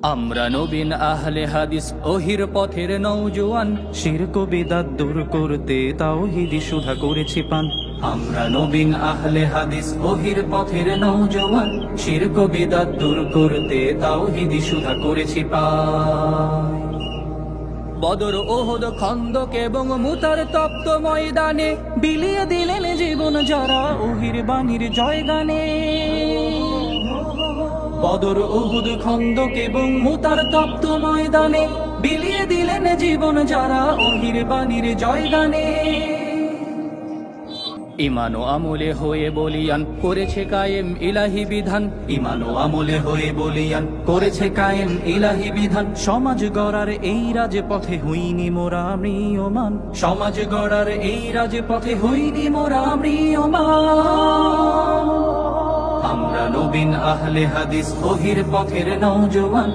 আমরা নবীন আহলে হাদিস ওহির পথের নওজোয়ান, শিরক বিদআত দূর করতে তাওহীদি সুধা করেছি পান। আমরা নবীন আহলে হাদিস ওহির পথের নওজোয়ান, শিরক বিদআত দূর করতে তাওহীদি সুধা করেছি পান। বদর, ওহদ, খন্দক এবং মুতার তপ্ত ময়দানে বিলিয়ে দিলেন জীবন যারা ওহির বাণীর জয়গানে। বদর, উহুদ, খন্দক এবং মুতার তপ্ত ময়দানে বিলিয়ে দিলেন জীবন যারা ওহির বাণীর জয়গানে। ঈমান ও আমলে হয়ে বলিয়ান করেছে কায়েম ইলাহি বিধান। ঈমান ও আমলে হয়ে বলিয়ান করেছে কায়েম ইলাহি বিধান। সমাজ গড়ার এই রাজপথে হইনি মোরা ম্রিয়মান। সমাজ গড়ার এই রাজপথে হইনি মোরা ম্রিয়মান। আমরা নবীন আহলে হাদিস ওহির পথের নওজোয়ান।